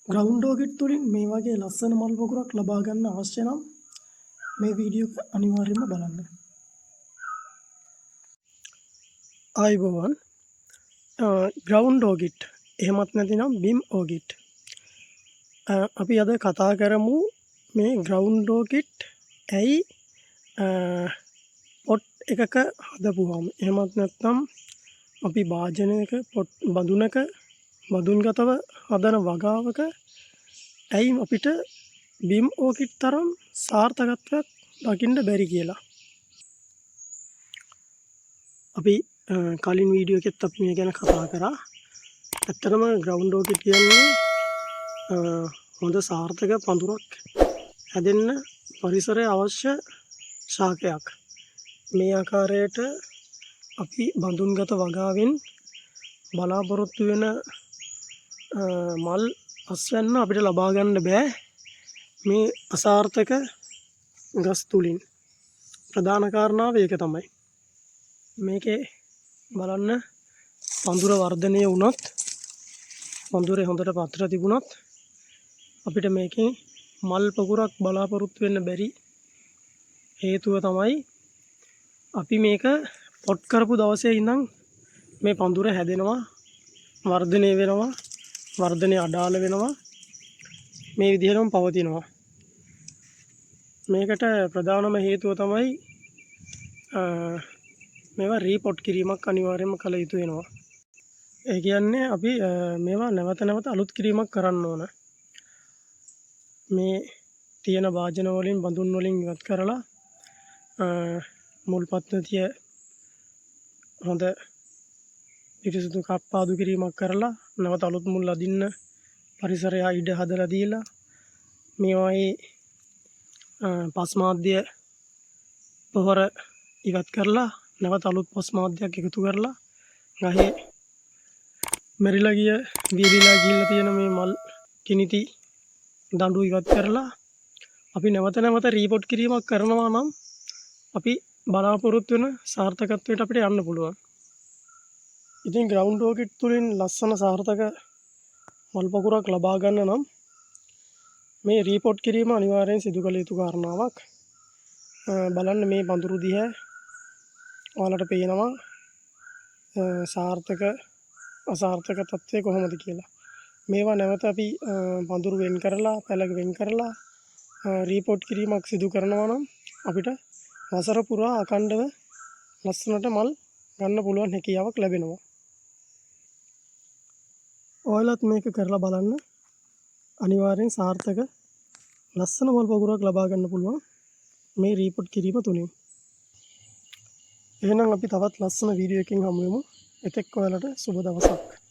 Ground ඕකිඩ් තුලින් මේ වගේ ලස්සන මල් පොකුරක් ලබා ගන්න අවශ්‍ය නම් මේ වීඩියෝ එක අනිවාර්යයෙන්ම බලන්න. ආයුබෝවන් ග්‍රවුන්ඩ් ඕකිඩ් එහෙමත් නැතිනම් බිම් ඕකිඩ් අපි අද කතා කරමු මේ ග්‍රවුන්ඩ් ඕකිඩ් ඇයි පොට් එකක හදපුවාම එහෙමත් නැත්නම් අපි භාජනයක පොට් බඳුනක බඳුන්ගතව හදන වගාවක ඇයි අපිට බිම් ඕකිඩ් තරම් සාර්ථකත්වයක් දකින්න බැරි කියලා. අපි කලින් වීඩියෝ එකෙත් අපි මේ ගැන කතා කරා. ඇත්තටම ග්‍රවුන්ඩ් ඕකිඩ් කියන්නේ හොඳ සාර්ථක පඳුරක් හැදෙන්න පරිසරය අවශ්‍ය ශාකයක්. මේ ආකාරයට අපි බඳුන්ගත වගාවෙන් බලාපොරොත්තු වෙන මල් අස්වැන්න අපිට ලබා ගන්න බෑ මේ අසාර්ථක ගස් තුලින්. ප්‍රධාන කාරණාව ඒක තමයි. මේකේ බලන්න පඳුර වර්ධනය වුණත් පඳුරේ හොඳට පත්‍ර තිබුණත් අපිට මේකෙන් මල් පොකුරක් බලාපොරොත්තු වෙන්න බැරි හේතුව තමයි අපි මේක පොට් කරපු දවසේ ඉඳන් මේ පඳුර හැදෙනවා, වර්ධනය වෙනවා, වර්ධනය අඩාල වෙනවා, මේ විදිහටම පවතිනවා. මේකට ප්‍රධානම හේතුව තමයි මේවා රීපොට් කිරීමක් අනිවාර්යයෙන්ම කළ යුතු වෙනවා. ඒ කියන්නේ අපි මේවා නැවත නැවත අලුත් කිරීමක් කරන්න ඕන. මේ තියෙන වාජන වලින් බඳුන් වලින් ඉවත් කරලා මුල් පද්ධතිය හොඳ පිරිසිදු කප්පාදු කිරීමක් කරලා නැවත අලුත් මුල් අදින්න පරිසරය ඉඩ හදලා දීලා මේවායේ පස් මාධ්‍ය පොහොර ඉවත් කරලා නැවත අලුත් පස් මාධ්‍යයක් එකතු කරලා ගහේ මෙරිලා ගිය වියලිලා ගිහිල්ලා තියෙන මේ මල් කිනිති දඬු ඉවත් කරලා අපි නැවත නැවත රීපොට් කිරීමක් කරනවා නම් අපි බලාපොරොත්තු වෙන සාර්ථකත්වයට අපිට යන්න පුළුවන්. ඉතින් ග්‍රවුන්ඩ් ඕකිඩ් තුලින් ලස්සන සාර්ථක මල් පොකුරක් ලබා ගන්න නම් මේ රීපොට් කිරීම අනිවාර්යෙන් සිදු කළ යුතු කාරණාවක්. බලන්න මේ පඳුරු දිහා ඔයාලට පේනවා සාර්ථක අසාර්ථක තත්ත්වය කොහොමද කියලා. මේවා නැවත අපි පඳුරු වෙන් කරලා පැලක වෙන් කරලා රීපොට් කිරීමක් සිදු කරනවා නම් අපිට වසර පුරා අඛණ්ඩව ලස්සනට මල් ගන්න පුළුවන් හැකියාවක් ලැබෙනවා. ඔයාලත් මේක කරලා බලන්න. අනිවාර්යෙන් සාර්ථක ලස්සන මල් පොකුරක් ලබා ගන්න පුළුවන් මේ රීපොට් කිරීම තුලින්. එහෙනම් අපි තවත් ලස්සන වීඩියෝ එකකින් හමු වෙමු. එතෙක් ඔයාලට සුබ දවසක්.